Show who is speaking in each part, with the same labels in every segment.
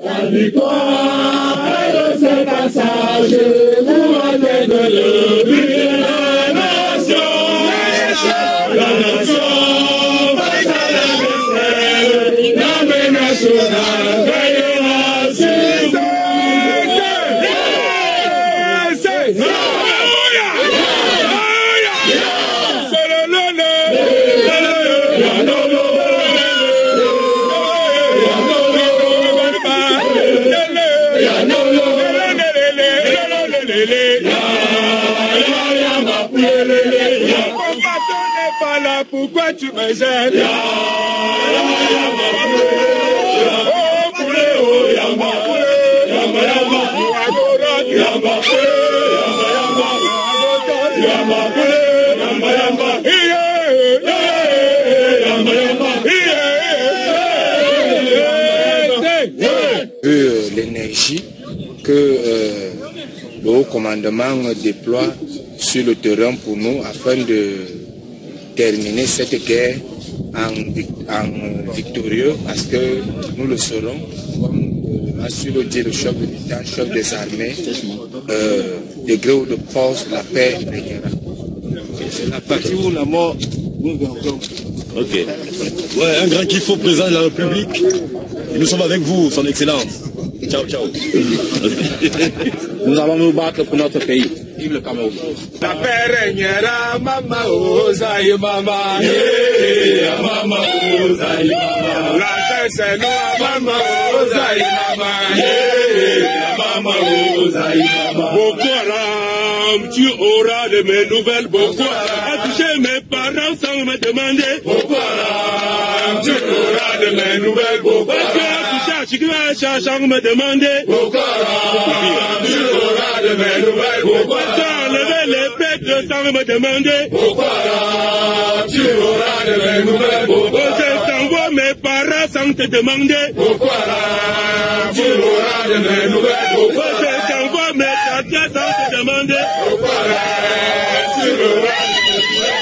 Speaker 1: La victoire est de ce passage pour atteindre le but de la nation. La nation face à l'adversaire, l'armée nationale veillera sur son pourquoi tu me gênes?
Speaker 2: Vu l'énergie que le haut commandement déploie sur le terrain pour nous afin de terminer cette guerre en victorieux, parce que nous le saurons, comme a su le dire le chef de l'État, chef des armées, de gré ou de force, la paix régnera.
Speaker 3: C'est la partie où la mort nous encore. Ok. Ouais, un grand kiff au président de la République. Et nous sommes avec vous, son Excellence. Ciao, ciao.
Speaker 4: Nous allons nous battre pour notre pays. Vive le Cameroun.
Speaker 1: La paix régnera, mama, oh, zaï, mama. Yeah, mama, oh, zaï, mama. La paix c'est nous, mama, oh, zaï, mama. Yeah, mama, oh, zaï, mama. Boko Haram, tu auras de mes nouvelles. Boko Haram, a touché mes parents sans me demander. Boko Haram, tu auras de mes nouvelles. Boko Haram, sans me demander. Boko Haram, tu auras de mes nouvelles. Boko Haram, lever les bêtes sans me demander. Boko Haram, tu auras de mes nouvelles. Boko Haram, je t'envoie mes parents sans te demander. Boko Haram, tu auras de mes nouvelles. Boko Haram, je t'envoie mes quartiers sans te demander. Boko Haram, tu auras de mes nouvelles.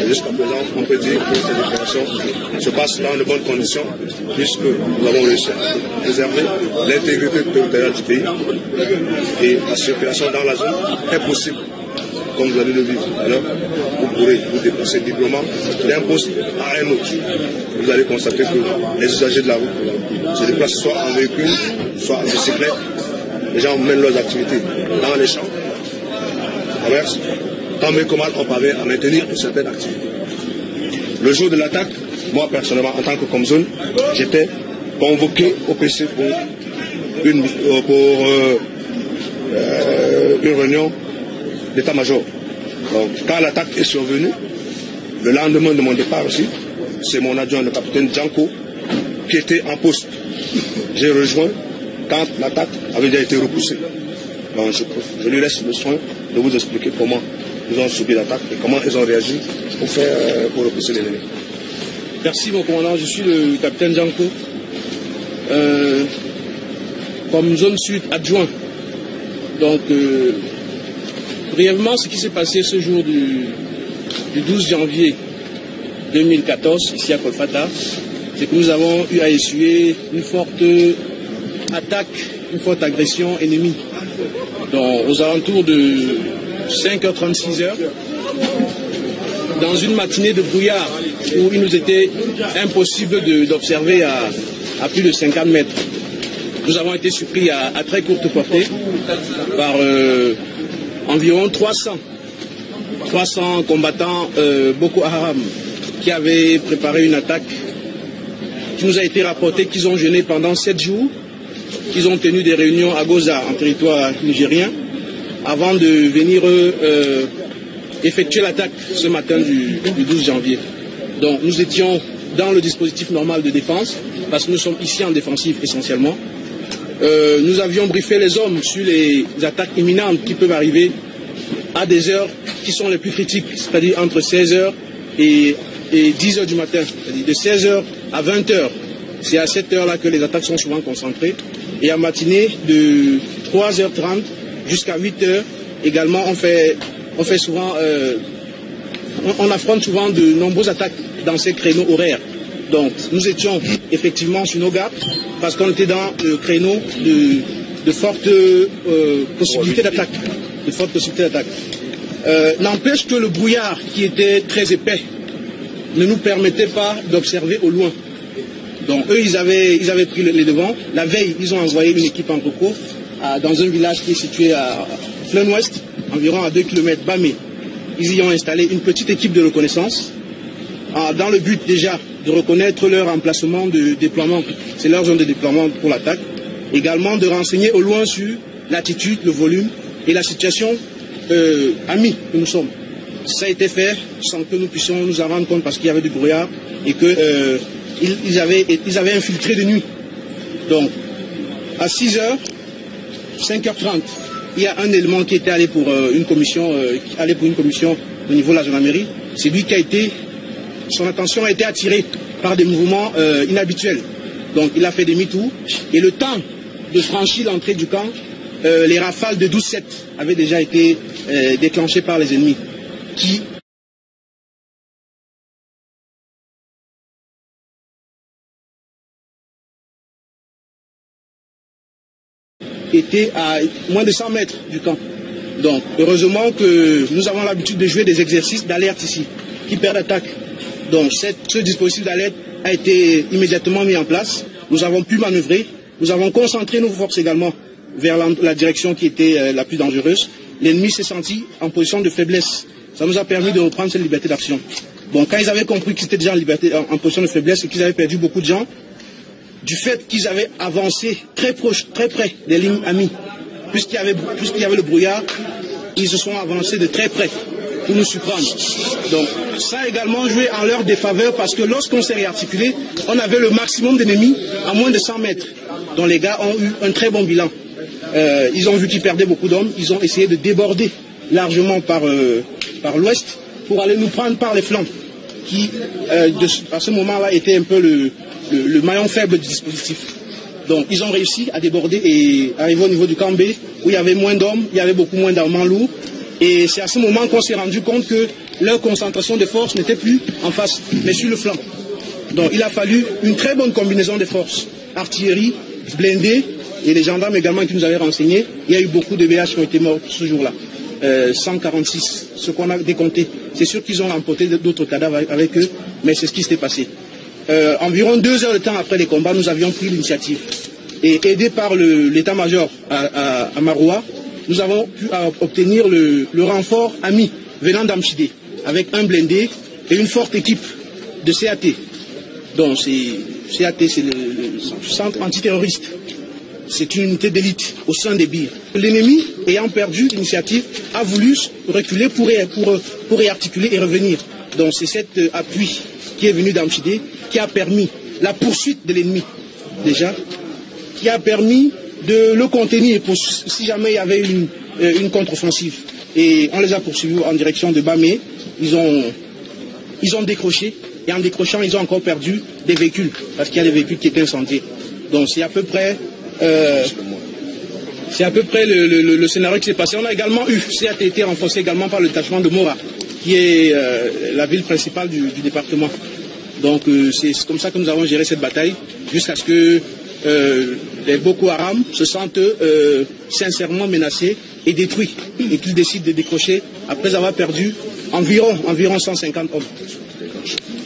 Speaker 5: Jusqu'à présent, on peut dire que cette opération se passe dans de bonnes conditions, puisque nous avons réussi à préserver l'intégrité territoriale du pays et la circulation dans la zone est possible. Comme vous allez le vivre tout à l'heure, vous pourrez vous déplacer librement d'un poste à un autre. Vous allez constater que les usagers de la route se déplacent soit en véhicule, soit en bicyclette. Les gens mènent leurs activités dans les champs, commerce. Tant bien que mal, on parvient à maintenir une certaine activité. Le jour de l'attaque, moi personnellement, en tant que Comzone, j'étais convoqué au PC pour une réunion d'état-major. Donc, quand l'attaque est survenue, le lendemain de mon départ aussi, c'est mon adjoint, le capitaine Djanko, qui était en poste. J'ai rejoint quand l'attaque avait déjà été repoussée. Donc, je lui laisse le soin de vous expliquer comment ils ont subi l'attaque et comment ils ont réagi pour repousser l'ennemi.
Speaker 4: Merci mon commandant, je suis le capitaine Djanko, comme zone sud adjoint. Donc, brièvement, ce qui s'est passé ce jour du 12 janvier 2014, ici à Kolfata, c'est que nous avons eu à essuyer une forte attaque, une forte agression ennemie. Donc, aux alentours de 5h36, dans une matinée de brouillard où il nous était impossible d'observer à plus de 50 mètres. Nous avons été surpris à très courte portée par environ 300 combattants Boko Haram qui avaient préparé une attaque qui nous a été rapporté qu'ils ont jeûné pendant 7 jours, qu'ils ont tenu des réunions à Goza en territoire nigérien avant de venir effectuer l'attaque ce matin du 12 janvier. Donc nous étions dans le dispositif normal de défense, parce que nous sommes ici en défensif essentiellement. Nous avions briefé les hommes sur les attaques imminentes qui peuvent arriver à des heures qui sont les plus critiques, c'est-à-dire entre 16h et 10h du matin, c'est-à-dire de 16h à 20h. C'est à cette heure-là que les attaques sont souvent concentrées. Et en matinée, de 3h30 jusqu'à 8h, également, on fait souvent, on affronte souvent de nombreuses attaques dans ces créneaux horaires. Donc, nous étions effectivement sur nos gardes parce qu'on était dans le créneau de fortes possibilités d'attaque. N'empêche que le brouillard, qui était très épais, ne nous permettait pas d'observer au loin. Donc, eux, ils avaient pris les devants. La veille, ils ont envoyé une équipe en coco dans un village qui est situé à plein ouest, environ à 2 km Bamé. Ils y ont installé une petite équipe de reconnaissance dans le but déjà de reconnaître leur emplacement de déploiement. C'est leur zone de déploiement pour l'attaque. Également de renseigner au loin sur l'attitude, le volume et la situation amie que nous sommes. Ça a été fait sans que nous puissions nous en rendre compte parce qu'il y avait du brouillard et qu'ils avaient infiltré de nuit. Donc, à 6h, 5h30, il y a un élément qui était allé pour une commission, au niveau de la gendarmerie. C'est lui qui a été, son attention a été attirée par des mouvements inhabituels. Donc, il a fait demi-tour et le temps de franchir l'entrée du camp, les rafales de 12-7 avaient déjà été déclenchées par les ennemis qui étaient à moins de 100 mètres du camp. Donc, heureusement que nous avons l'habitude de jouer des exercices d'alerte ici, qui perdent attaque. Donc, ce dispositif d'alerte a été immédiatement mis en place. Nous avons pu manœuvrer. Nous avons concentré nos forces également vers la direction qui était la plus dangereuse. L'ennemi s'est senti en position de faiblesse. Ça nous a permis de reprendre cette liberté d'action. Bon, quand ils avaient compris qu'ils étaient déjà en position de faiblesse et qu'ils avaient perdu beaucoup de gens, du fait qu'ils avaient avancé très proche, très près des lignes amies, puisqu'il y avait le brouillard, ils se sont avancés de très près. pour nous surprendre. Donc ça a également joué en leur défaveur parce que lorsqu'on s'est réarticulé, on avait le maximum d'ennemis à moins de 100 mètres. Donc les gars ont eu un très bon bilan. Ils ont vu qu'ils perdaient beaucoup d'hommes, ils ont essayé de déborder largement par l'ouest pour aller nous prendre par les flancs, qui à ce moment-là était un peu le maillon faible du dispositif. Donc ils ont réussi à déborder et arriver au niveau du camp B où il y avait moins d'hommes, il y avait beaucoup moins d'armements lourds. Et c'est à ce moment qu'on s'est rendu compte que leur concentration de forces n'était plus en face, mais sur le flanc. Donc il a fallu une très bonne combinaison de forces. Artillerie, blindés et les gendarmes également qui nous avaient renseigné. Il y a eu beaucoup de VH qui ont été morts ce jour-là. 146, ce qu'on a décompté. C'est sûr qu'ils ont emporté d'autres cadavres avec eux, mais c'est ce qui s'était passé. Environ 2 heures de temps après les combats, nous avions pris l'initiative. Et aidés par l'état-major à Maroua, nous avons pu obtenir le renfort ami venant d'Amchidé, avec un blindé et une forte équipe de CAT. Donc CAT, c'est le centre antiterroriste. C'est une unité d'élite au sein des BIR. L'ennemi, ayant perdu l'initiative, a voulu reculer pour réarticuler et revenir. Donc c'est cet appui qui est venu d'Amchidé qui a permis la poursuite de l'ennemi, déjà, qui a permis de le contenir pour, si jamais il y avait une contre-offensive. Et on les a poursuivis en direction de Bamé. Ils ont décroché. Et en décrochant, ils ont encore perdu des véhicules, parce qu'il y a des véhicules qui étaient incendiés. Donc c'est à peu près le scénario qui s'est passé. On a également eu, CAT a été renforcé également par le détachement de Mora, qui est la ville principale du département. Donc c'est comme ça que nous avons géré cette bataille, jusqu'à ce que les Boko Haram se sentent sincèrement menacés et détruits, et qu'ils décident de décrocher après avoir perdu environ 150 hommes.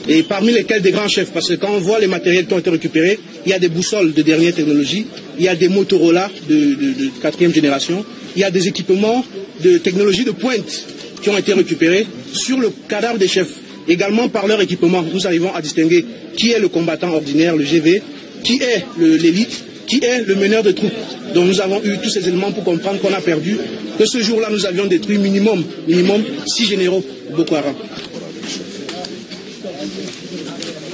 Speaker 4: Et parmi lesquels des grands chefs, parce que quand on voit les matériels qui ont été récupérés, il y a des boussoles de dernière technologie, il y a des Motorola de 4e génération, il y a des équipements de technologie de pointe qui ont été récupérés sur le cadavre des chefs. Également par leur équipement, nous arrivons à distinguer qui est le combattant ordinaire, le GV, qui est l'élite, qui est le meneur de troupes. Donc nous avons eu tous ces éléments pour comprendre qu'on a perdu, que ce jour-là nous avions détruit minimum 6 généraux Boko Haram.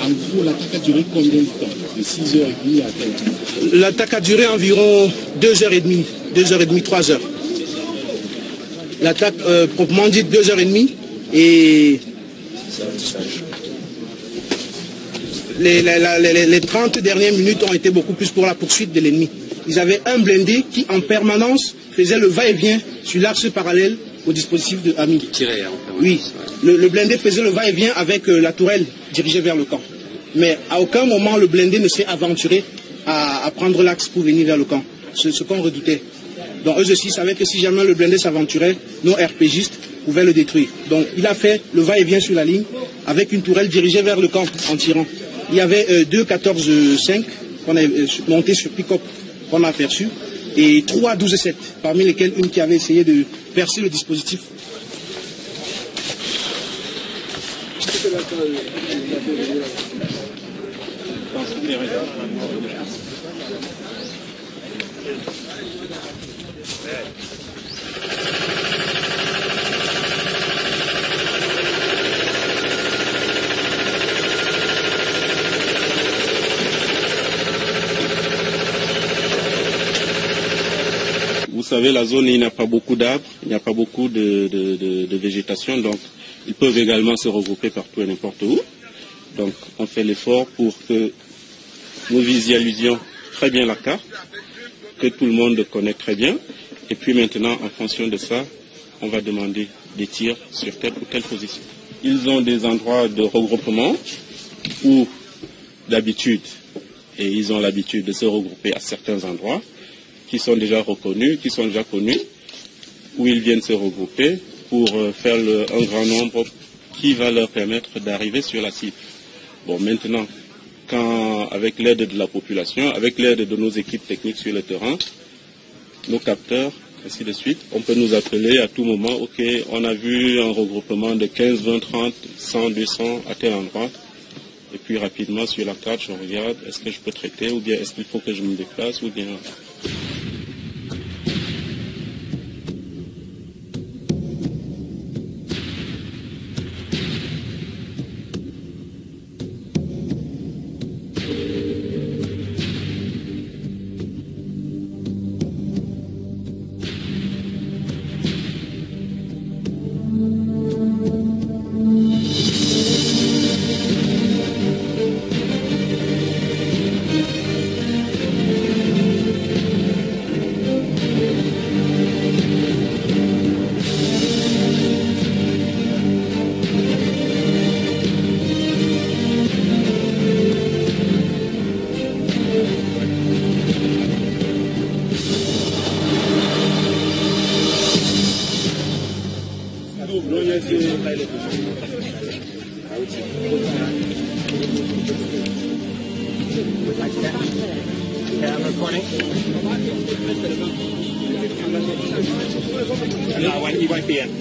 Speaker 6: En gros, l'attaque a duré combien de temps? De 6h30 à quel temps?
Speaker 4: L'attaque a duré environ 2h30, 3 heures. L'attaque, proprement dit, 2h30. Et les 30 dernières minutes ont été beaucoup plus pour la poursuite de l'ennemi. Ils avaient un blindé qui, en permanence, faisait le va-et-vient sur l'axe parallèle au dispositif de Ami. Oui, le blindé faisait le va-et-vient avec la tourelle dirigée vers le camp. Mais à aucun moment le blindé ne s'est aventuré à prendre l'axe pour venir vers le camp. Ce qu'on redoutait. Donc eux aussi savaient que si jamais le blindé s'aventurait, nos RPGistes pouvaient le détruire. Donc il a fait le va-et-vient sur la ligne avec une tourelle dirigée vers le camp en tirant. Il y avait 2 14-5 qu'on a monté sur pick-up qu'on a aperçu et 3 12-7, parmi lesquels une qui avait essayé de percer le dispositif.
Speaker 7: Vous savez, la zone, il n'y a pas beaucoup d'arbres, il n'y a pas beaucoup de végétation, donc ils peuvent également se regrouper partout et n'importe où. Donc on fait l'effort pour que nous visualisions très bien la carte, que tout le monde connaît très bien, et puis maintenant, en fonction de ça, on va demander des tirs sur telle ou telle position. Ils ont des endroits de regroupement où d'habitude, et ils ont l'habitude de se regrouper à certains endroits, qui sont déjà reconnus, qui sont déjà connus, où ils viennent se regrouper pour faire un grand nombre qui va leur permettre d'arriver sur la cible. Bon, maintenant, avec l'aide de la population, avec l'aide de nos équipes techniques sur le terrain, nos capteurs, ainsi de suite, on peut nous appeler à tout moment, ok, on a vu un regroupement de 15, 20, 30, 100, 200 à tel endroit. Et puis rapidement sur la carte, je regarde, est-ce que je peux traiter ou bien est-ce qu'il faut que je me déplace ou bien...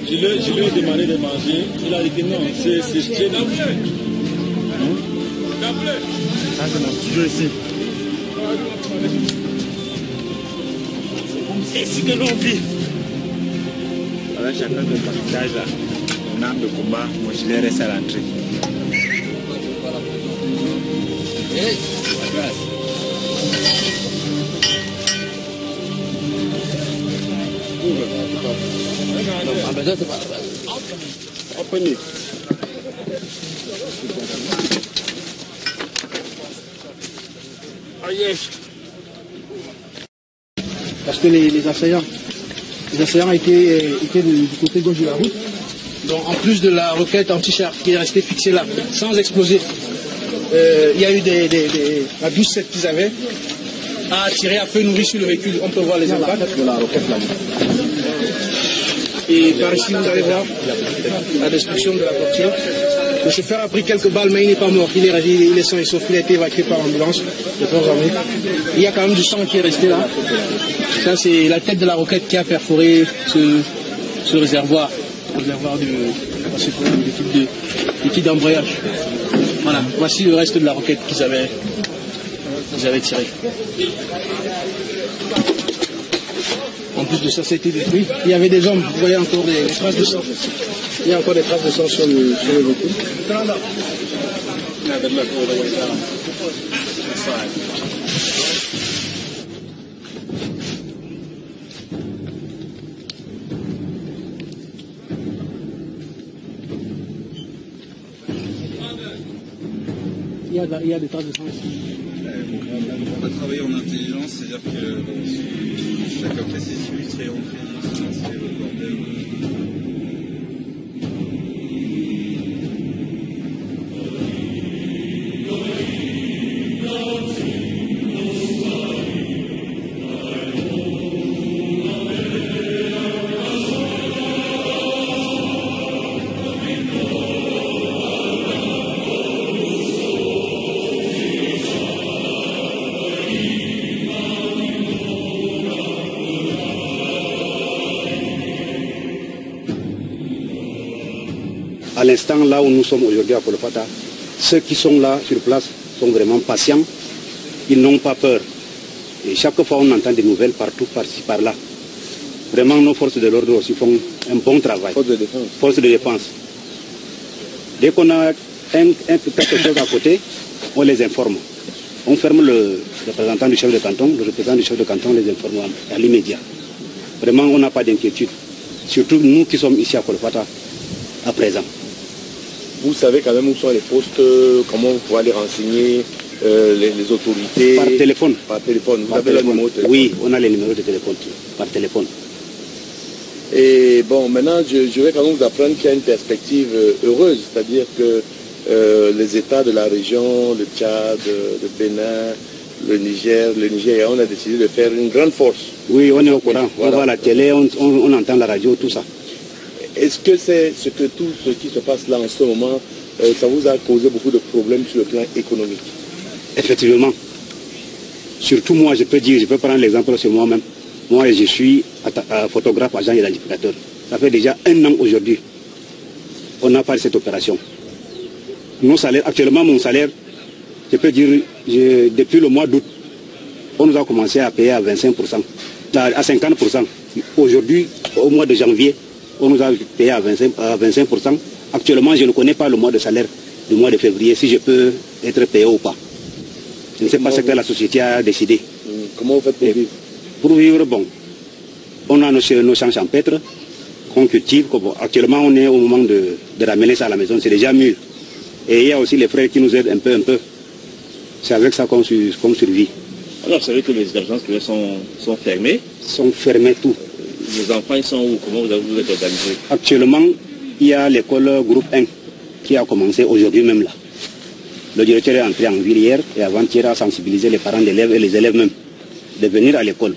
Speaker 3: Je lui ai demandé de manger. Il a dit que non, c'est chez nous. Ça, c'est mon studio ici. C'est ici que l'on vit. Voilà, chacun de partage là. On a un de combat. Moi, je les reste à l'entrée.
Speaker 4: Parce que les assaillants étaient du côté gauche de la route. Donc en plus de la roquette anti-char qui est restée fixée là, sans exploser, il y a eu la 12-7 qu'ils avaient à tirer à feu nourri sur le véhicule. On peut voir les impacts de la roquette là. Et par ici, vous allez voir la destruction de la portière. Le chauffeur a pris quelques balles, mais il n'est pas mort. Il est sain et sauf. Il a été évacué par ambulance. Il y a quand même du sang qui est resté là. Ça, c'est la tête de la roquette qui a perforé ce réservoir. Du kit d'embrayage. Voilà. Voici le reste de la roquette qu'ils avaient tiré. En plus de ça, ça a été détruit. Il y avait des hommes, vous voyez encore des traces de sang. Il y a encore des traces de sang sur le véhicule. Il y a des traces de sang ici.
Speaker 8: On va travailler en intelligence, c'est-à-dire que chacun fait ses illustres et on fait le bordel.
Speaker 9: À l'instant là où nous sommes aujourd'hui à Kolofata, ceux qui sont là sur place sont vraiment patients, ils n'ont pas peur. Et chaque fois on entend des nouvelles partout, par-ci, par-là. Vraiment nos forces de l'ordre aussi font un bon travail. Forces de défense. Dès qu'on a quelque chose à côté, on les informe. On ferme le représentant du chef de canton, le représentant du chef de canton les informe à l'immédiat. Vraiment on n'a pas d'inquiétude. Surtout nous qui sommes ici à Kolofata à présent.
Speaker 3: Vous savez quand même où sont les postes, comment vous pouvez les renseigner, les autorités.
Speaker 9: Par téléphone.
Speaker 3: Par téléphone. Vous avez
Speaker 9: téléphone.
Speaker 3: le numéro de téléphone.
Speaker 9: Oui, on a les numéros de téléphone, par téléphone.
Speaker 3: Et bon, maintenant, je vais quand même vous apprendre qu'il y a une perspective heureuse, c'est-à-dire que les États de la région, le Tchad, le Bénin, le Nigeria, on a décidé de faire une grande force.
Speaker 9: Oui, on est au courant. Voilà. On voit la télé, on entend la radio, tout ça.
Speaker 3: Est-ce que c'est ce que tout ce qui se passe là en ce moment, ça vous a causé beaucoup de problèmes sur le plan économique?
Speaker 9: Effectivement. Surtout moi, je peux prendre l'exemple sur moi-même. Moi, je suis photographe, agent identificateur. Ça fait déjà 1 an aujourd'hui. On n'a pas cette opération. Nos salaires, actuellement, mon salaire, je peux dire, depuis le mois d'août, on nous a commencé à payer à 25%, à 50%. Aujourd'hui, au mois de janvier, on nous a payé à 25%. Actuellement, je ne connais pas le mois de salaire du mois de février, si je peux être payé ou pas. Je ne sais pas ce que la société a décidé.
Speaker 3: Comment vous faites pour vivre?
Speaker 9: Pour vivre, bon, on a nos champs champêtres qu'on cultive. Actuellement, on est au moment de ramener ça à la maison, c'est déjà mûr. Et il y a aussi les frères qui nous aident un peu. C'est avec ça qu'on survit.
Speaker 3: Alors, vous savez que les agences sont fermées?
Speaker 9: Sont fermées tout.
Speaker 3: Les enfants, ils sont où? Comment vous êtes organisé?
Speaker 9: Actuellement, il y a l'école groupe 1 qui a commencé aujourd'hui même là. Le directeur est entré en ville hier et avant-hier a sensibilisé les parents d'élèves et les élèves même de venir à l'école.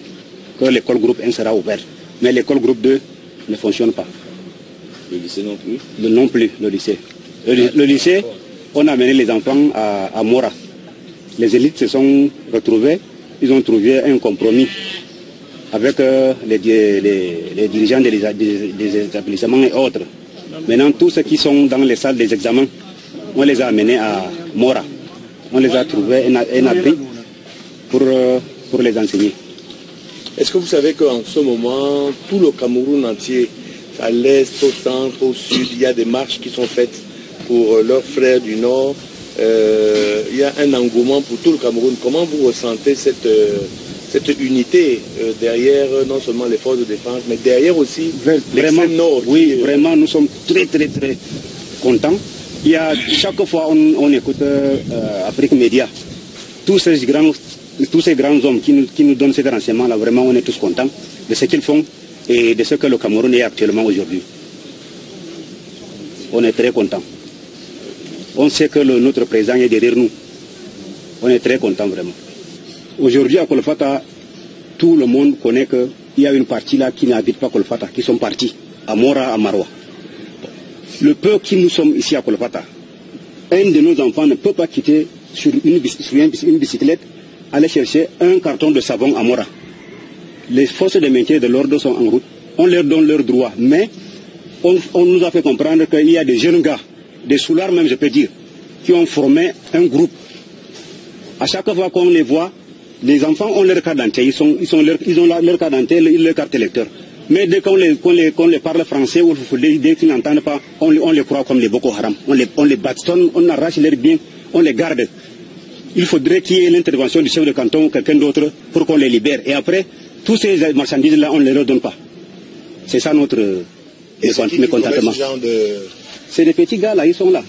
Speaker 9: Que l'école groupe 1 sera ouverte. Mais l'école groupe 2 ne fonctionne pas.
Speaker 3: Le lycée non plus?
Speaker 9: Non plus, le lycée. Le lycée, on a amené les enfants à Mora. les élites se sont retrouvées, ils ont trouvé un compromis avec les dirigeants des établissements et autres. Maintenant, tous ceux qui sont dans les salles des examens, on les a amenés à Mora. On les a trouvés un abri pour les enseigner.
Speaker 3: Est-ce que vous savez qu'en ce moment, tout le Cameroun entier, à l'est, au centre, au sud, il y a des marches qui sont faites pour leurs frères du Nord. Il y a un engouement pour tout le Cameroun. Comment vous ressentez cette unité derrière non seulement les forces de défense, mais derrière aussi l'extrême Nord?
Speaker 9: Oui, vraiment, nous sommes très contents. Il y a, chaque fois on écoute Afrique Média, tous ces grands hommes qui nous donnent ces renseignements-là, vraiment on est tous contents de ce qu'ils font et de ce que le Cameroun est actuellement aujourd'hui. On est très contents. On sait que notre président est derrière nous. On est très contents vraiment. Aujourd'hui à Kolfata, tout le monde connaît qu'il y a une partie là qui n'habite pas Kolfata, qui sont partis à Mora, à Maroua. Le peu qui nous sommes ici à Kolfata, un de nos enfants ne peut pas quitter sur une bicyclette, aller chercher un carton de savon à Mora. Les forces de maintien de l'ordre sont en route, on leur donne leurs droits, mais on nous a fait comprendre qu'il y a des jeunes gars, des soulards même je peux dire, qui ont formé un groupe. À chaque fois qu'on les voit, les enfants ont leur carte d'identité, ils ont leur carte d'identité, leur carte électeur. Mais dès qu'on les parle français ou dès qu'ils n'entendent pas, on les croit comme les Boko Haram. On les bastonne, on arrache leurs biens, on les garde. Il faudrait qu'il y ait l'intervention du chef de canton ou quelqu'un d'autre pour qu'on les libère. Et après, tous ces marchandises-là, on ne les leur donne pas. C'est ça notre mécontentement. C'est des petits gars là, ils sont là.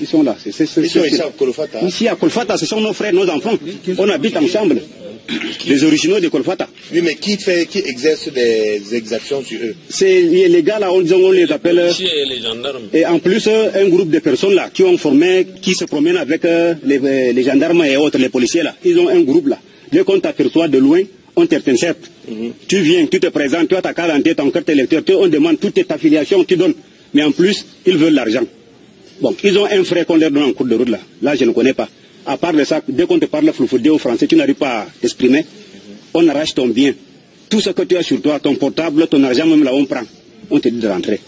Speaker 9: Ils sont là. Ils sont ici à Kolfata. Ici à Kolfata, ce sont nos frères, nos enfants. On habite ensemble. Les originaux de Kolfata.
Speaker 3: Oui, mais qui exerce des exactions sur eux?
Speaker 9: C'est les gars là, on les appelle.
Speaker 10: Les gendarmes.
Speaker 9: Et en plus, un groupe de personnes là qui ont formé, qui se promènent avec les gendarmes et autres, les policiers là. Ils ont un groupe là. Dès qu'on t'aperçoit de loin, on t'intercepte. Tu viens, tu te présentes, tu as ta carte d'identité, ton carte électeur, on demande toute ta affiliation, tu donnes. Mais en plus, ils veulent l'argent. Bon, ils ont un frère qu'on leur donne en cours de route là. Là, je ne connais pas. À part de ça, dès qu'on te parle floufoudé au français, tu n'arrives pas à t'exprimer. On arrache ton bien. Tout ce que tu as sur toi, ton portable, ton argent, même là, on prend. On te dit de rentrer.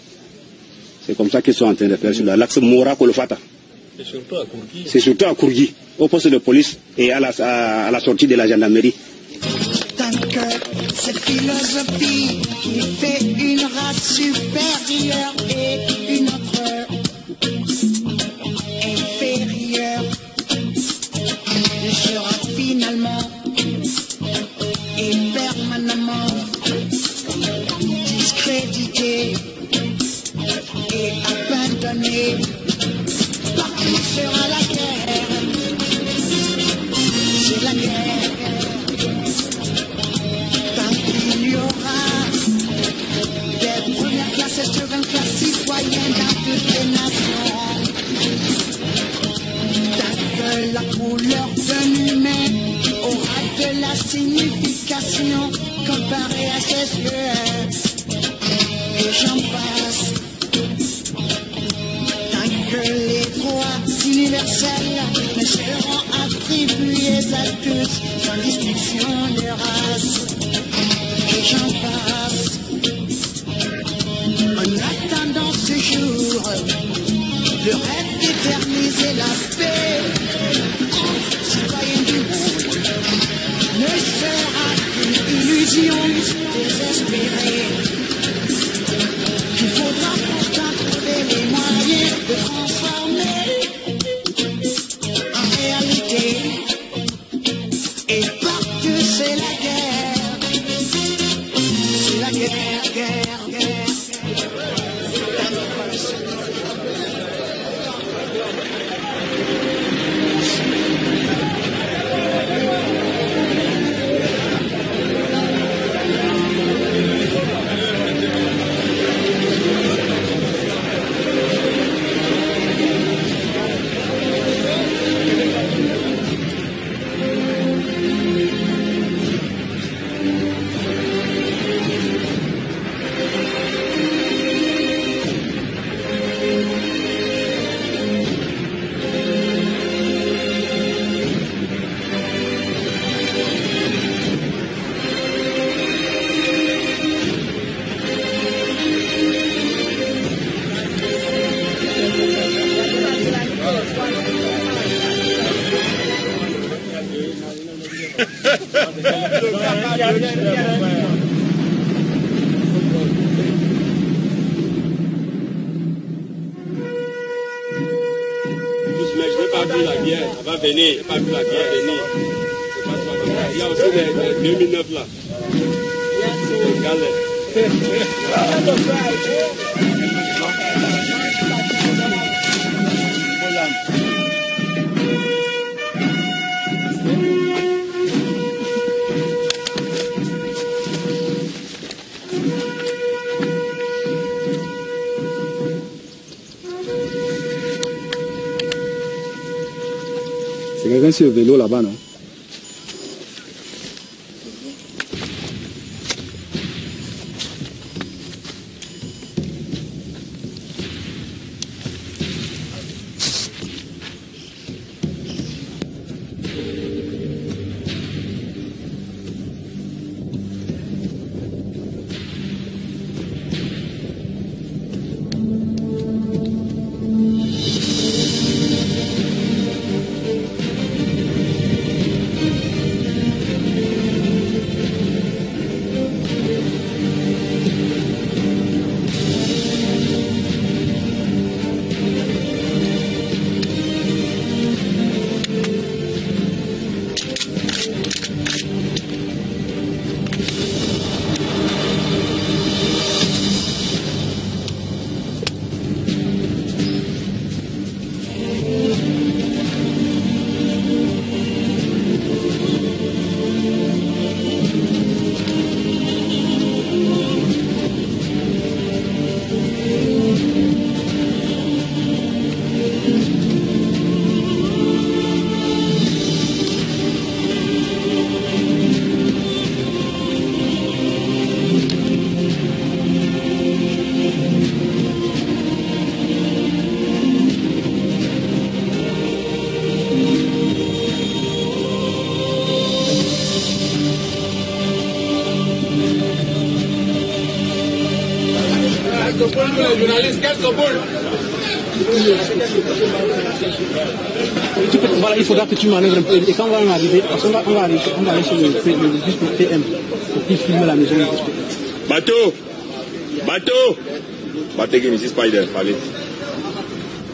Speaker 9: C'est comme ça qu'ils sont en train de faire sur l'axe Mora Kolfata.
Speaker 10: C'est surtout à Kourgui.
Speaker 9: C'est surtout à Kourgui, au poste de police et à la sortie de la gendarmerie.
Speaker 11: Cette philosophie qui fait une race supérieure et une autre inférieure sera finalement et permanemment discréditée et abandonnée. Partout sera la guerre, c'est la guerre. Tant qu'il y aura des premières classes sur un classe citoyenne dans toutes les nations, tant que la couleur d'un humain aura de la signification comparée à ses yeux, et j'en passe. Tant que les droits universels ne seront attribués à tous sans distinction de race, et j'en passe. En attendant ce jour, le rêve d'éterniser la paix, citoyen du monde, ne sera qu'une illusion désespérée.
Speaker 10: Mais je n'ai pas vu la guerre, ça va venir, je n'ai pas vu la guerre venir. Il y a aussi les 2009 là. Les galets.
Speaker 12: C'est quelqu'un sur le vélo là-bas, non?
Speaker 4: Voilà, il faudra que tu manœuvres un peu. Et quand on va arriver, parce qu'on va aller sur le disque PM pour qu'il filme la maison.
Speaker 1: Bateau! Bateau! Bateau qui n'existe pas, il est parlé.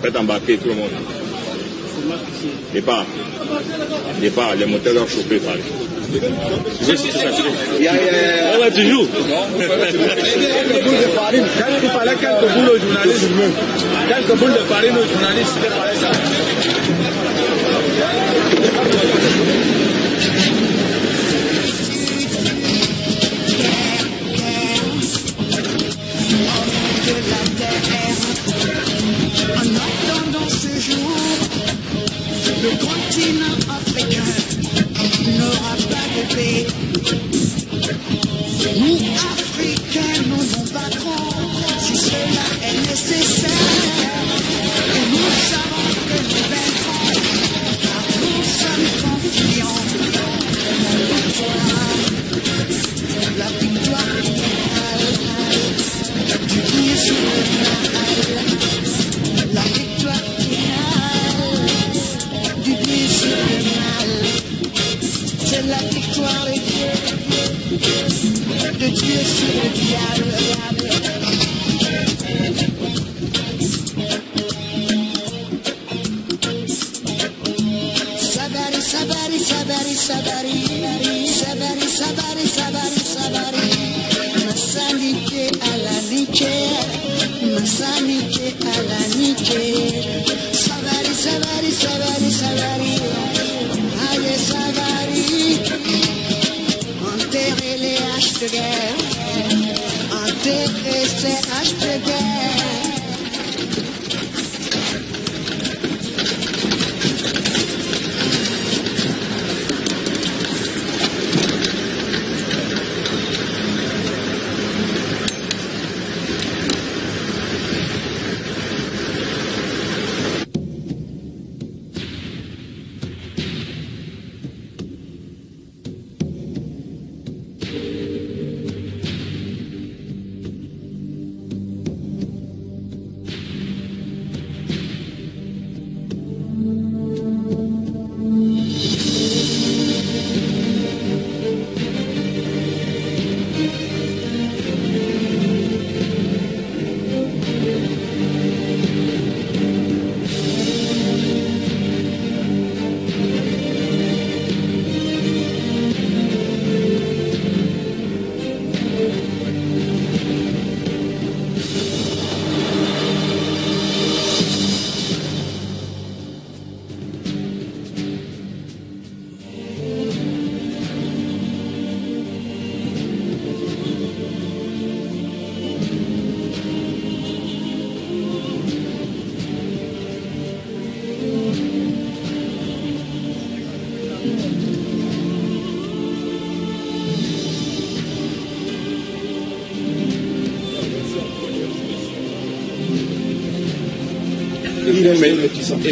Speaker 1: Faites embarquer tout le monde. Départ. Départ, les moteurs doivent chauffer, parlez. On va toujours.
Speaker 13: Quelques boules de farine. Quand tu parlais quelques boules aux journalistes, quelques boules de farine aux journalistes, c'était pareil ça.
Speaker 11: En attendant ce jour, le continent africain n'aura pas de paix. Nous, Africains, nous nous battrons si cela est nécessaire. Et nous savons que nous vaincrons, car nous sommes confiants. La victoire finale, du bien sur le mal. La victoire finale, du bien sur le mal. C'est la victoire de Dieu sur le diable. Sabari, sabari, sabari, sabari, sabari, sabari, sabari, sabari. Masanike à la Niger, Masanike à la Niger. Sabari, sabari, sabari, sabari, allez sabari. Enterrer les haches de guerre, enterrer ces haches de guerre.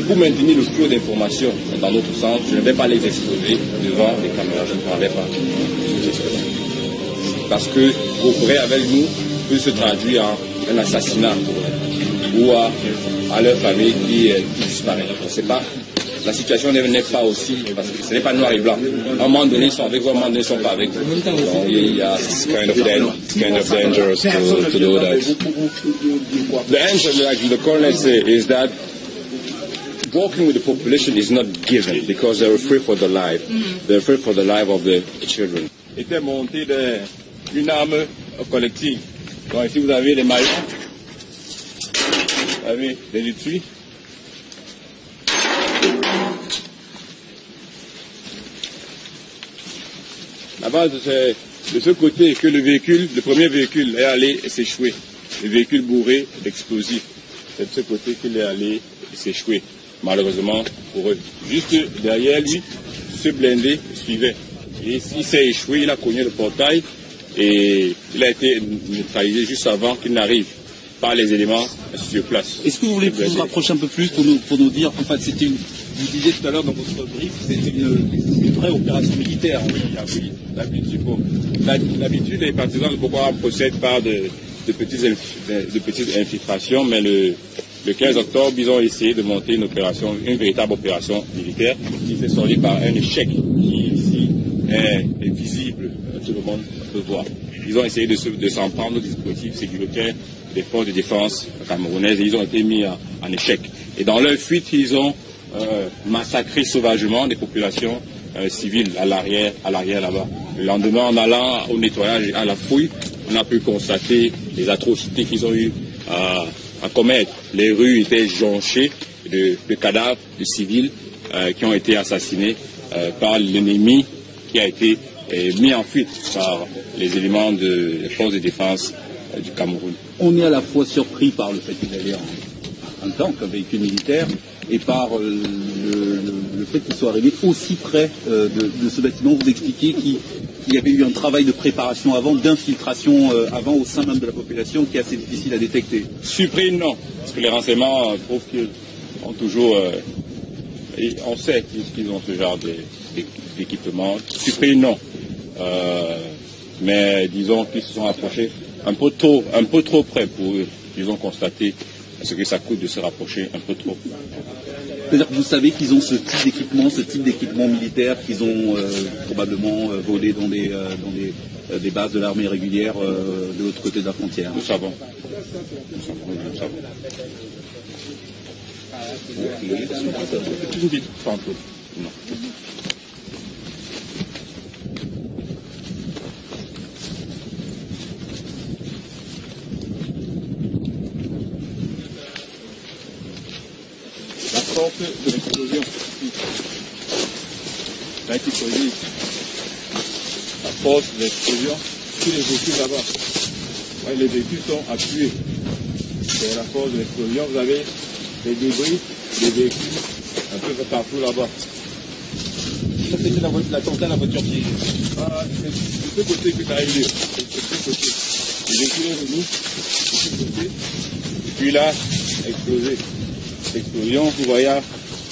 Speaker 14: pour maintenir le flot d'informations dans notre sens, je ne vais pas les exposer devant les caméras, je ne prendrai pas. Parce que coopérer avec nous peut se traduire en un assassinat ou à leur famille qui disparaît. C'est pas, la situation n'est pas aussi, parce que ce n'est pas noir et blanc. À un moment donné, ils sont avec vous, à un moment donné, ils ne sont pas avec vous. Donc, it's kind of dangerous to do that. The answer, like the colonel said, is that working with the population is not given because they're afraid for the life. They're afraid for the life of the children.
Speaker 10: Était monté une arme collective. Donc ici vous avez les maillons, vous avez les étuis. Là-bas, c'est de ce côté que le premier véhicule est allé s'échouer. Le véhicule bourré d'explosifs. C'est de ce côté qu'il est allé s'échouer, malheureusement pour eux. Juste derrière lui, ce blindé suivait. Et il s'est échoué, il a cogné le portail et il a été neutralisé juste avant qu'il n'arrive par les éléments sur place.
Speaker 15: Est-ce que vous voulez vous rapprocher un peu plus pour nous dire, enfin c'était vous disiez tout à l'heure dans votre brief, c'était une vraie opération militaire.
Speaker 10: Oui, l'habitude, les partisans de Boko Haram procèdent par de petites infiltrations, mais le 15 octobre, ils ont essayé de monter une véritable opération militaire qui s'est soldée par un échec qui ici est visible, tout le monde peut voir. Ils ont essayé de s'en prendre au dispositif sécuritaire des forces de défense camerounaises et ils ont été mis en échec. Et dans leur fuite, ils ont massacré sauvagement des populations civiles à l'arrière là-bas. Le lendemain, en allant au nettoyage et à la fouille, on a pu constater les atrocités qu'ils ont eu à commettre. Les rues étaient jonchées de cadavres de civils qui ont été assassinés par l'ennemi qui a été mis en fuite par les éléments des forces de défense du Cameroun.
Speaker 15: On est à la fois surpris par le fait qu'il avait un tank, un véhicule militaire, et par le fait qu'il soit arrivé aussi près de ce bâtiment. Vous expliquiez qu'il y avait eu un travail de préparation avant, d'infiltration avant au sein même de la population qui est assez difficile à détecter.
Speaker 10: Surpris, non, parce que les renseignements prouvent qu'ils ont toujours... et on sait qu'ils ont ce genre d'équipement. Surpris, non. Mais disons qu'ils se sont approchés un peu trop près pour eux. Ils ont constaté ce que ça coûte de se rapprocher un peu trop.
Speaker 15: C'est-à-dire que vous savez qu'ils ont ce type d'équipement militaire qu'ils ont probablement volé dans des bases de l'armée régulière de l'autre côté de la frontière.
Speaker 10: Nous savons. Non. De l'explosion a été creusée ici. La force de l'explosion, tous les véhicules là-bas. Ouais, les véhicules sont appuyés. C'est la force de l'explosion. Vous avez les débris des véhicules un peu partout là-bas.
Speaker 15: Ça c'était l'attentat à la voiture piégée.
Speaker 10: C'est de ce côté que ça a eu lieu. C'est de ce côté. Le véhicule est venu de ce côté. Et puis là, explosé. L'explosion, vous voyez,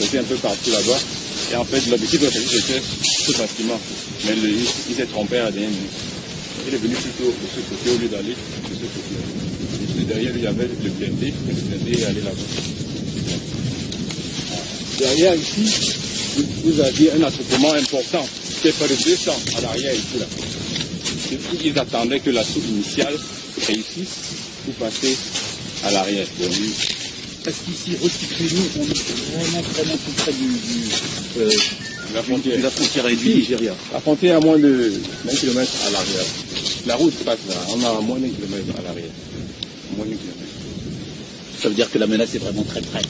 Speaker 10: c'était un peu partout là-bas. Et en fait, l'habitude de c'était ce bâtiment. Mais il s'est trompé à la dernière minute. Il est venu plutôt de ce côté au lieu d'aller de ce côté. Et juste derrière, il y avait le blindé. Le blindé est allé là-bas. Derrière, ici, vous aviez un attroupement important. C'était près de 200 à l'arrière ici. Là. Ils attendaient que la soupe initiale réussisse pour passer à l'arrière.
Speaker 15: Parce qu'ici, restituez-nous, on est vraiment tout près de la frontière avec le Nigeria.
Speaker 10: La frontière est à moins d'1 kilomètre à l'arrière. La route passe là, on a à moins d'1 kilomètre à l'arrière. Moins d'1 kilomètre.
Speaker 15: Ça veut dire que la menace est vraiment très près.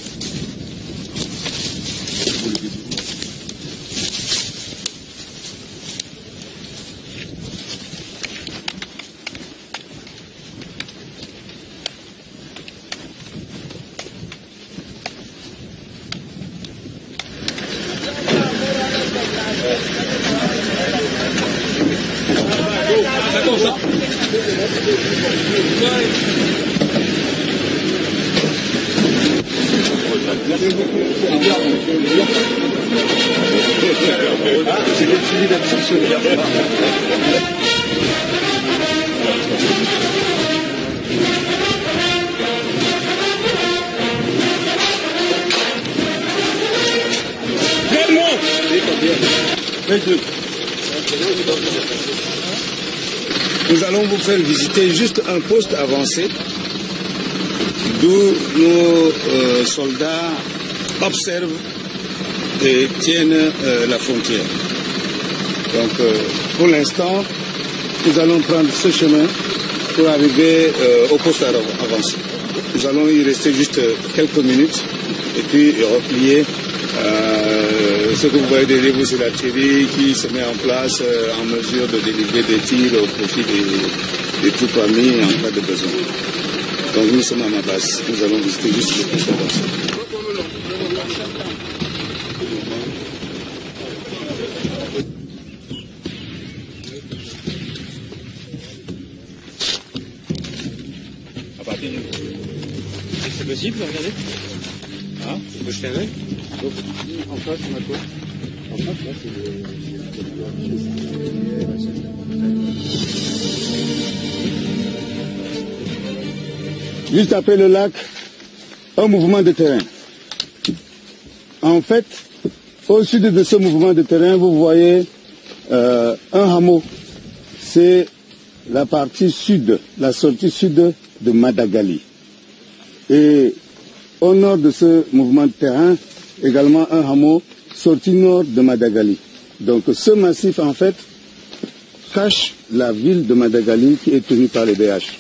Speaker 4: J'ai décidé d'être sur le gouvernement. Nous allons vous faire visiter juste un poste avancé d'où nos soldats observent et tiennent la frontière. Donc pour l'instant, nous allons prendre ce chemin pour arriver au poste avancé. Nous allons y rester juste quelques minutes et puis replier. Ce que vous voyez derrière vous, c'est l'artillerie qui se met en place en mesure de délivrer des tirs au profit des troupes armées en cas de besoin. Donc nous sommes à ma base. Nous allons visiter juste le poste avancé.
Speaker 16: C'est possible, regardez. Ah, on peut jeter un œil.
Speaker 4: Donc, en face, on a quoi? En face, là, c'est le... Juste après le lac, un mouvement de terrain. En fait, au sud de ce mouvement de terrain, vous voyez un hameau. C'est la partie sud, la sortie sud de Madagali. Et au nord de ce mouvement de terrain, également un hameau sorti nord de Madagali. Donc ce massif, en fait, cache la ville de Madagali qui est tenue par les BH.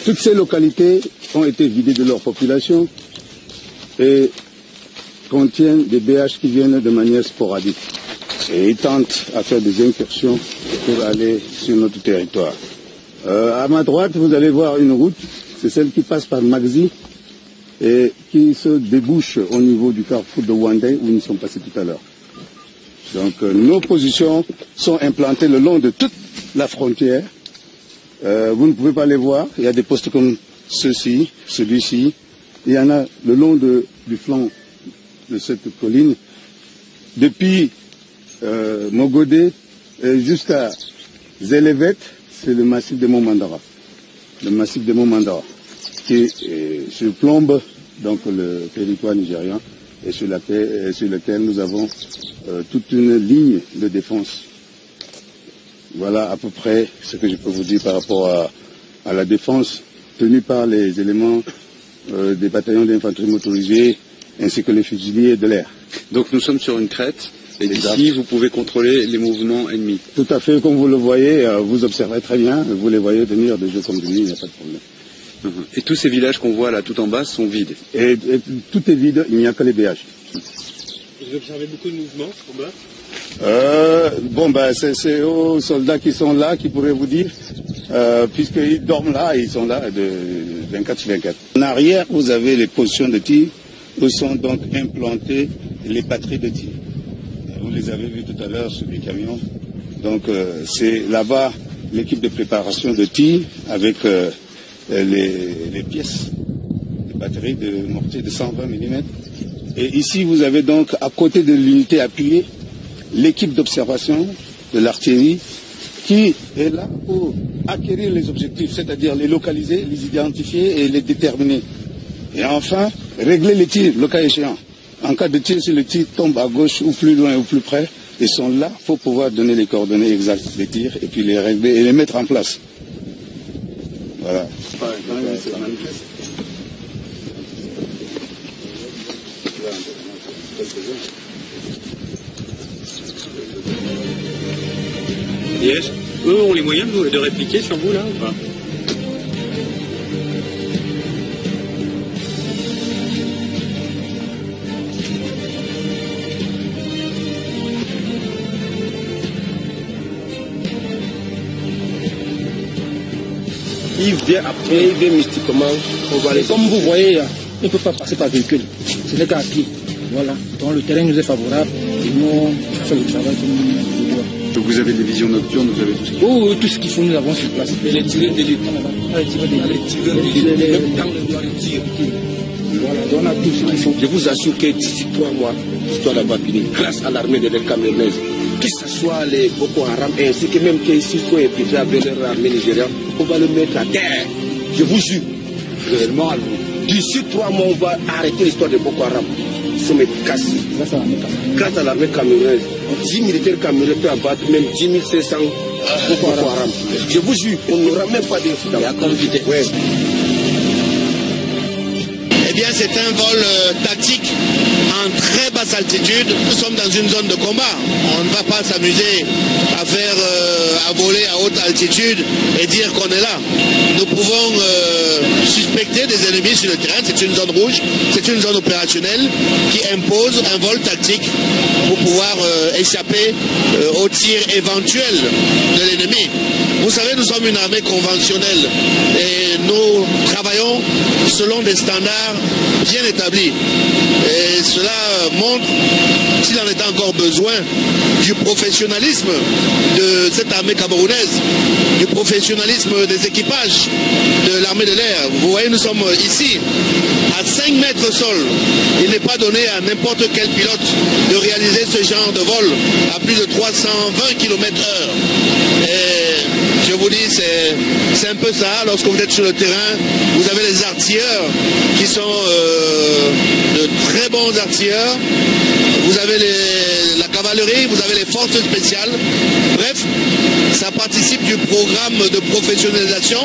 Speaker 4: Toutes ces localités ont été vidées de leur population et contiennent des BH qui viennent de manière sporadique. Et ils tentent à faire des incursions pour aller sur notre territoire. À ma droite, vous allez voir une route, c'est celle qui passe par Magzi et qui se débouche au niveau du carrefour de Wandé où nous sommes passés tout à l'heure. Donc nos positions sont implantées le long de toute la frontière. Vous ne pouvez pas les voir, il y a des postes comme ceux-ci, celui-ci. Il y en a le long du flanc de cette colline, depuis Mogodé jusqu'à Zélévet, c'est le massif de Mont-Mandara. Le massif de Mont-Mandara qui surplombe donc le territoire nigérian et sur lequel nous avons toute une ligne de défense. Voilà à peu près ce que je peux vous dire par rapport à la défense tenue par les éléments des bataillons d'infanterie motorisée ainsi que les fusiliers de l'air.
Speaker 15: Donc nous sommes sur une crête et d'ici vous pouvez contrôler les mouvements ennemis.
Speaker 4: Tout à fait, comme vous le voyez, vous observez très bien, vous les voyez venir de jour comme de nuit, il n'y a pas de problème.
Speaker 15: Et tous ces villages qu'on voit là tout en bas sont vides.
Speaker 4: Et tout est vide, il n'y a que les BH.
Speaker 16: Vous observez beaucoup de mouvements en bas?
Speaker 4: C'est aux soldats qui sont là qui pourraient vous dire, puisqu'ils dorment là, ils sont là de 24 sur 24. En arrière, vous avez les positions de tir où sont donc implantées les batteries de tir. Vous les avez vues tout à l'heure sur les camions. Donc c'est là-bas l'équipe de préparation de tir avec les pièces de batterie de mortier de 120 mm. Et ici, vous avez donc, à côté de l'unité appuyée, l'équipe d'observation de l'artillerie qui est là pour acquérir les objectifs, c'est-à-dire les localiser, les identifier et les déterminer. Et enfin, régler les tirs, le cas échéant. En cas de tir, si le tir tombe à gauche ou plus loin ou plus près, ils sont là pour pouvoir donner les coordonnées exactes des tirs et puis les régler et les mettre en place. Voilà.
Speaker 16: Yes. Eux ont les moyens de répliquer sur vous là ou pas?
Speaker 17: Il vient après, il vient mystiquement. Comme vous voyez, il ne peut pas passer par véhicule. Ce n'est qu'à pied. Voilà. Donc le terrain nous est favorable et nous on fait le travail comme nous doit.
Speaker 15: Donc vous avez des visions nocturnes, vous avez tout ce qu'il faut.
Speaker 17: Oh, tout ce qu'il faut, nous avons sur place. Et les tireurs d'élite. Les tireurs d'élite. Même quand on doit les tirer. Voilà, on a tout ce qu'il faut. Je vous assure que d'ici 3 mois,
Speaker 3: l'histoire d'avoir fini grâce à l'armée de l'air camerounaise. Que ce soit les Boko Haram ainsi que même qui sont infiltrés avec leur armée nigériane, on va le mettre à terre. Je vous jure. Réellement, d'ici 3 mois, on va arrêter l'histoire de Boko Haram. Ils sont efficaces. Grâce à l'armée camerounaise, 10 militaires camerounais peuvent abattre même 10 500 Boko Haram. Je vous jure, on n'aura même pas d'incident. Ouais.
Speaker 18: Eh bien, c'est un vol tactique en très basse altitude. Nous sommes dans une zone de combat. On ne va pas s'amuser à faire à voler à haute altitude et dire qu'on est là. Nous pouvons suspecter des ennemis sur le terrain. C'est une zone rouge, c'est une zone opérationnelle qui impose un vol tactique pour pouvoir échapper aux tirs éventuels de l'ennemi. Vous savez, nous sommes une armée conventionnelle et nous travaillons selon des standards bien établis. Et cela montre, s'il en est encore besoin, du professionnalisme de cette armée camerounaise, du professionnalisme des équipages de l'armée de l'air. Vous voyez, nous sommes ici, à 5 mètres sol. Il n'est pas donné à n'importe quel pilote de réaliser ce genre de vol à plus de 320 km/h. Et je vous dis, c'est un peu ça. Lorsque vous êtes sur le terrain, vous avez les artilleurs qui sont de très bons artilleurs. Vous avez la cavalerie, vous avez les forces spéciales. Bref, ça participe du programme de professionnalisation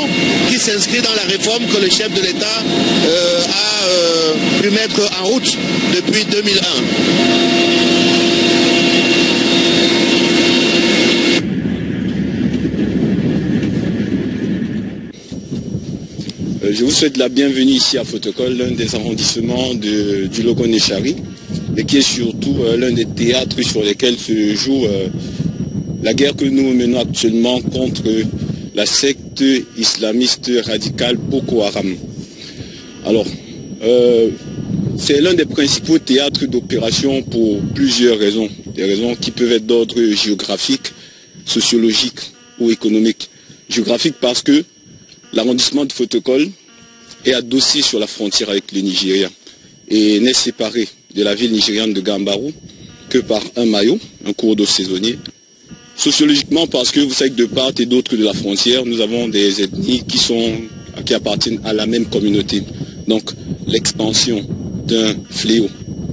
Speaker 18: qui s'inscrit dans la réforme que le chef de l'État a pu mettre en route depuis 2001.
Speaker 19: Je vous souhaite la bienvenue ici à Fotokol, l'un des arrondissements du Logo-Nechari, et qui est surtout l'un des théâtres sur lesquels se joue la guerre que nous menons actuellement contre la secte islamiste radicale Boko Haram. Alors, c'est l'un des principaux théâtres d'opération pour plusieurs raisons. Des raisons qui peuvent être d'ordre géographique, sociologique ou économique. Géographique parce que l'arrondissement de Fotokol est adossé sur la frontière avec le Nigeria et n'est séparé de la ville nigériane de Gambarou que par un maillot, un cours d'eau saisonnier. Sociologiquement parce que vous savez que de part et d'autre de la frontière, nous avons des ethnies qui appartiennent à la même communauté. Donc l'expansion d'un fléau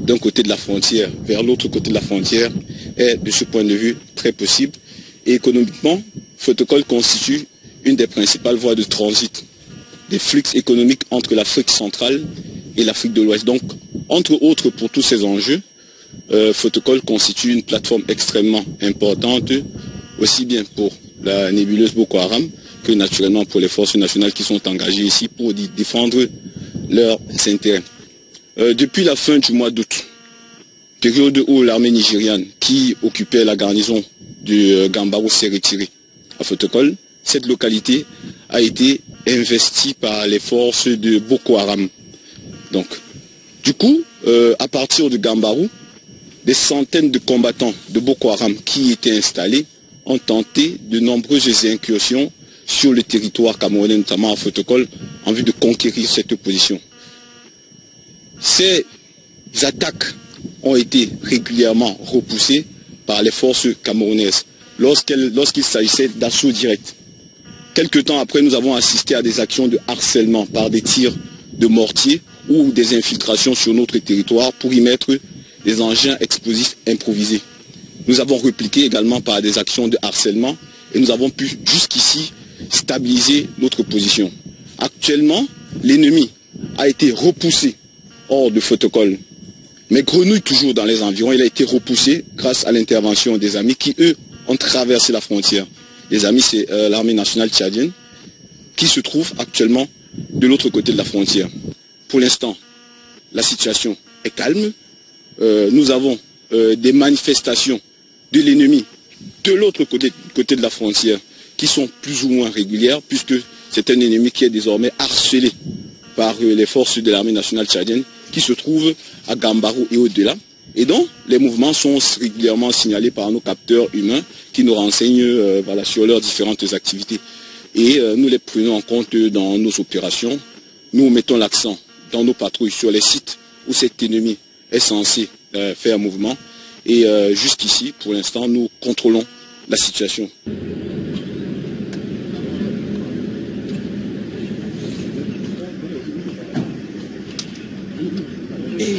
Speaker 19: d'un côté de la frontière vers l'autre côté de la frontière est de ce point de vue très possible. Et économiquement, Fotokol constitue une des principales voies de transit des flux économiques entre l'Afrique centrale et l'Afrique de l'Ouest. Donc, entre autres, pour tous ces enjeux, Fotokol constitue une plateforme extrêmement importante, aussi bien pour la nébuleuse Boko Haram que naturellement pour les forces nationales qui sont engagées ici pour défendre leurs intérêts. Depuis la fin du mois d'août, période où l'armée nigériane qui occupait la garnison du Gambarou s'est retirée à Fotokol, cette localité a été investie par les forces de Boko Haram. Donc, du coup, à partir de Gambarou, des centaines de combattants de Boko Haram qui étaient installés ont tenté de nombreuses incursions sur le territoire camerounais, notamment à Fotokol, en vue de conquérir cette position. Ces attaques ont été régulièrement repoussées par les forces camerounaises lorsqu'il s'agissait d'assaut direct. Quelque temps après, nous avons assisté à des actions de harcèlement par des tirs de mortier ou des infiltrations sur notre territoire pour y mettre des engins explosifs improvisés. Nous avons répliqué également par des actions de harcèlement et nous avons pu jusqu'ici stabiliser notre position. Actuellement, l'ennemi a été repoussé hors de Fotokol, mais grenouille toujours dans les environs. Il a été repoussé grâce à l'intervention des amis qui, eux, ont traversé la frontière. Les amis, c'est l'armée nationale tchadienne qui se trouve actuellement de l'autre côté de la frontière. Pour l'instant, la situation est calme. Nous avons des manifestations de l'ennemi de l'autre côté de la frontière qui sont plus ou moins régulières puisque c'est un ennemi qui est désormais harcelé par les forces de l'armée nationale tchadienne qui se trouvent à Gambarou et au-delà. Et donc, les mouvements sont régulièrement signalés par nos capteurs humains qui nous renseignent sur leurs différentes activités. Et nous les prenons en compte dans nos opérations. Nous mettons l'accent dans nos patrouilles sur les sites où cet ennemi est censé fait un mouvement. Et jusqu'ici, pour l'instant, nous contrôlons la situation.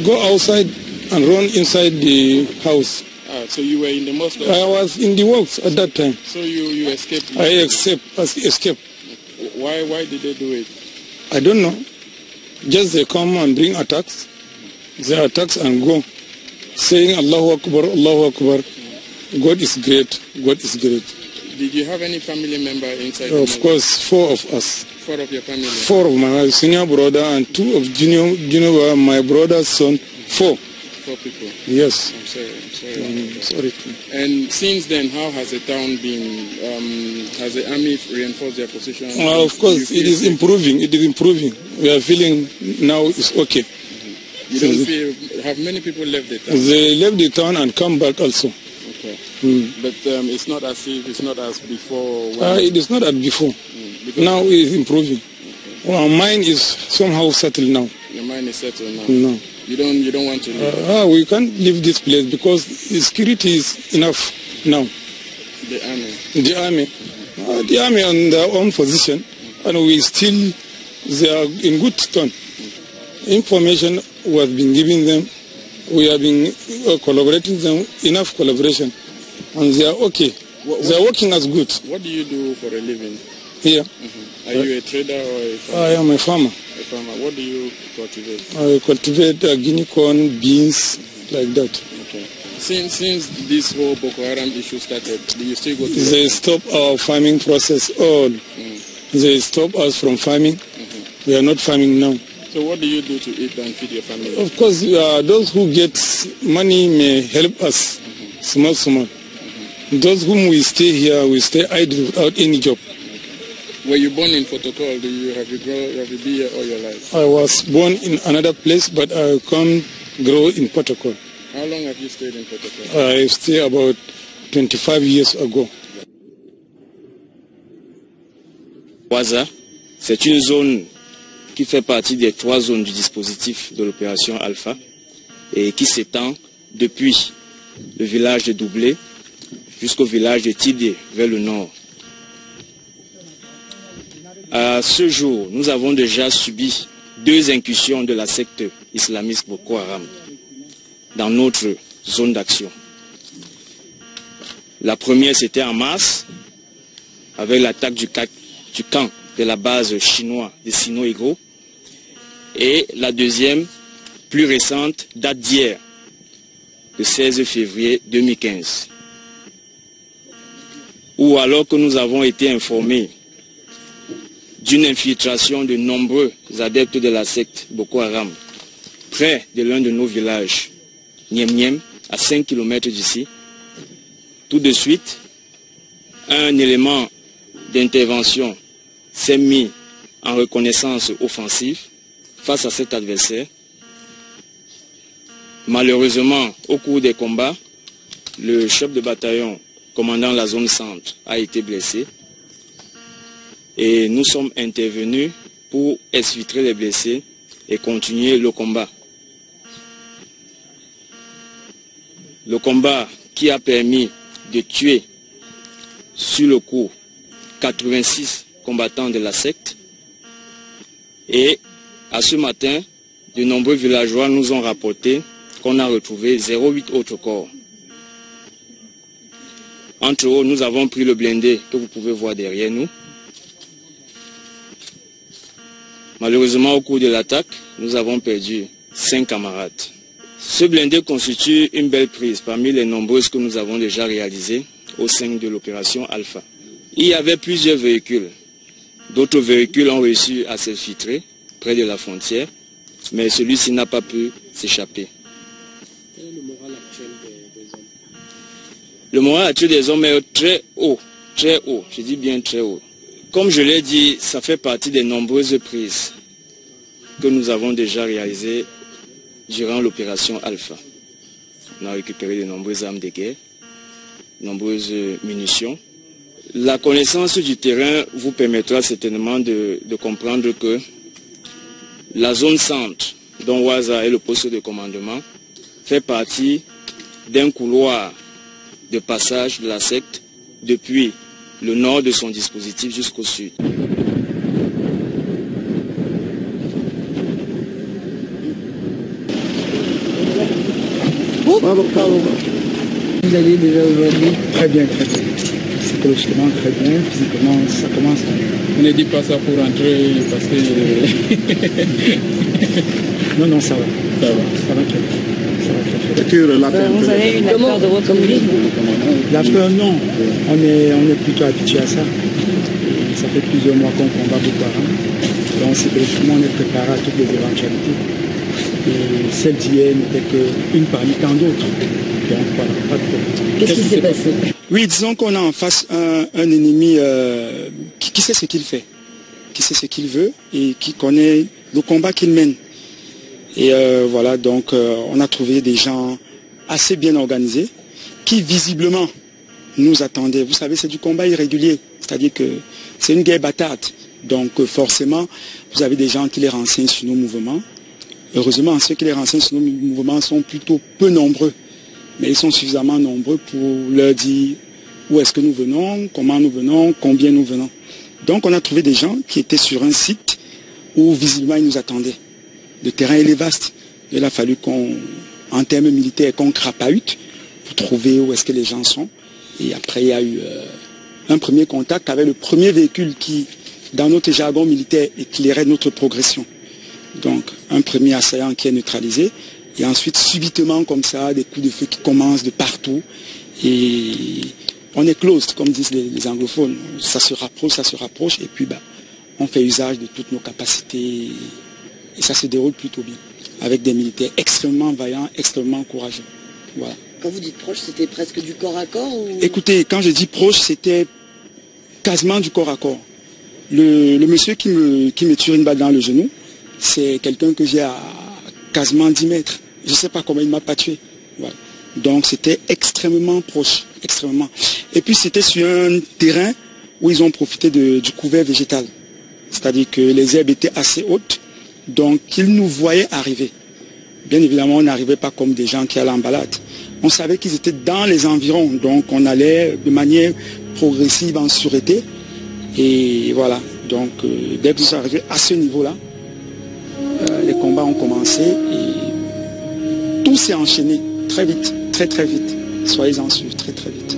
Speaker 12: Go outside and run inside the house.
Speaker 6: So you were in the mosque?
Speaker 12: I was in the works at that time.
Speaker 6: So you escaped?
Speaker 12: I escaped.
Speaker 6: Why did they do it?
Speaker 12: I don't know. Just they come and bring attacks. They attacks and go, saying Allahu Akbar, Allahu Akbar. God is great, God is great.
Speaker 6: Did you have any family member inside?
Speaker 12: Of course, 4 of us.
Speaker 6: 4 of your family?
Speaker 12: 4 of my senior brother and 2 of junior my brother's son. 4.
Speaker 6: 4 people?
Speaker 12: Yes.
Speaker 6: I'm sorry.
Speaker 12: Sorry.
Speaker 6: And since then, how has the town been? Has the army reinforced their position?
Speaker 12: Of course, it is improving. It is improving. We are feeling now it's okay.
Speaker 6: You don't feel, have many people left the town?
Speaker 12: They left the town and come back also.
Speaker 6: Okay. But it's not as if it's not as before?
Speaker 12: It is not as before. Now it is improving. Okay. Our mind is somehow settled now.
Speaker 6: Your mind is settled now?
Speaker 12: No.
Speaker 6: You don't want to leave?
Speaker 12: We can't leave this place because security is enough now.
Speaker 6: The army?
Speaker 12: The army on their own position, and we still, they are in good tone. Information was been given them, we have been collaborating them, enough collaboration, and they are okay. They are working as good.
Speaker 6: What do you do for a living?
Speaker 12: Here.
Speaker 6: Are you a trader or a farmer?
Speaker 12: I am a farmer.
Speaker 6: A farmer. What do you cultivate?
Speaker 12: I cultivate guinea corn, beans, like that.
Speaker 6: Okay. Since this whole Boko Haram issue started, do you still go to
Speaker 12: They stop our farming process all. They stop us from farming. We are not farming now.
Speaker 6: So what do you do to eat and feed your family?
Speaker 12: Of course, those who get money may help us, small. Those whom we stay here, we stay idle without any job.
Speaker 6: Were you born in Fotokol? Have you been here all your life?
Speaker 12: I was born in another place, but I come grow in Fotokol.
Speaker 6: How long have you stayed in Fotokol?
Speaker 12: I stay about 25 years ago.
Speaker 20: Waza, c'est une zone qui fait partie des 3 zones du dispositif de l'opération Alpha et qui s'étend depuis le village de Doublé jusqu'au village de Tidé vers le nord. À ce jour, nous avons déjà subi 2 incursions de la secte islamiste Boko Haram dans notre zone d'action. La première, c'était en mars, avec l'attaque du camp de la base chinoise de Sino-Ego. Et la deuxième, plus récente, date d'hier, le 16 février 2015. Où alors que nous avons été informés d'une infiltration de nombreux adeptes de la secte Boko Haram, près de l'un de nos villages, Nyem, à 5 km d'ici. Tout de suite, un élément d'intervention s'est mis en reconnaissance offensive face à cet adversaire. Malheureusement, au cours des combats, le chef de bataillon commandant la zone centre a été blessé. Et nous sommes intervenus pour exfiltrer les blessés et continuer le combat. Le combat qui a permis de tuer sur le coup 86 combattants de la secte. Et à ce matin, de nombreux villageois nous ont rapporté qu'on a retrouvé 0,8 autres corps. Entre autres, nous avons pris le blindé que vous pouvez voir derrière nous. Malheureusement, au cours de l'attaque, nous avons perdu 5 camarades. Ce blindé constitue une belle prise parmi les nombreuses que nous avons déjà réalisées au sein de l'opération Alpha. Il y avait plusieurs véhicules. D'autres véhicules ont réussi à s'infiltrer près de la frontière, mais celui-ci n'a pas pu s'échapper.
Speaker 6: Quel est le moral actuel des hommes?
Speaker 20: Le moral actuel des hommes est très haut, je dis bien très haut. Comme je l'ai dit, ça fait partie des nombreuses prises que nous avons déjà réalisées durant l'opération Alpha. On a récupéré de nombreuses armes de guerre, de nombreuses munitions. La connaissance du terrain vous permettra certainement de comprendre que la zone centre, dont Waza est le poste de commandement, fait partie d'un couloir de passage de la secte depuis le nord de son dispositif jusqu'au sud.
Speaker 17: Vous allez déjà aujourd'hui? Très bien, très bien. Psychologiquement très bien, physiquement ça commence. On ne dit pas ça pour rentrer parce que... non, ça va. Ça va très bien.
Speaker 21: Vous avez une peur de votre vie?
Speaker 17: La peur, non. On est plutôt habitué à ça. Ça fait plusieurs mois qu'on combat beaucoup. Donc psychologiquement, on est préparé à toutes les éventualités. Et celle d'hier n'était qu'une parmi tant d'autres. Donc voilà, pas de problème.
Speaker 21: Qu'est-ce qui s'est passé?
Speaker 22: Oui, disons qu'on a en face un ennemi qui sait ce qu'il fait, qui sait ce qu'il veut et qui connaît le combat qu'il mène. Et voilà, donc on a trouvé des gens assez bien organisés qui visiblement nous attendaient. Vous savez, c'est du combat irrégulier, c'est-à-dire que c'est une guerre bâtarde. Donc forcément, vous avez des gens qui les renseignent sur nos mouvements. Heureusement, ceux qui les renseignent sur nos mouvements sont plutôt peu nombreux. Mais ils sont suffisamment nombreux pour leur dire où est-ce que nous venons, comment nous venons, combien nous venons. Donc on a trouvé des gens qui étaient sur un site où visiblement ils nous attendaient. Le terrain il est vaste. Il a fallu en termes militaires, qu'on crapahute pour trouver où est-ce que les gens sont. Et après il y a eu un premier contact avec le premier véhicule qui, dans notre jargon militaire, éclairait notre progression. Donc un premier assaillant qui est neutralisé. Et ensuite, subitement, comme ça, des coups de feu qui commencent de partout. Et on est closed, comme disent les anglophones. Ça se rapproche. Et puis, on fait usage de toutes nos capacités. Et ça se déroule plutôt bien. Avec des militaires extrêmement vaillants, extrêmement courageux. Voilà.
Speaker 21: Quand vous dites proche, c'était presque du corps à corps ou...
Speaker 22: Écoutez, quand je dis proche, c'était quasiment du corps à corps. Le monsieur qui me tire une balle dans le genou, c'est quelqu'un que j'ai à quasiment 10 mètres. Je ne sais pas comment il ne m'a pas tué. Voilà. Donc c'était extrêmement proche, extrêmement. Et puis c'était sur un terrain où ils ont profité du couvert végétal. C'est-à-dire que les herbes étaient assez hautes, donc ils nous voyaient arriver. Bien évidemment, on n'arrivait pas comme des gens qui allaient en balade. On savait qu'ils étaient dans les environs, donc on allait de manière progressive en sûreté. Et voilà, donc dès que nous sommes arrivés à ce niveau-là, les combats ont commencé et tout s'est enchaîné très vite, très vite. Soyez-en sûrs, très vite.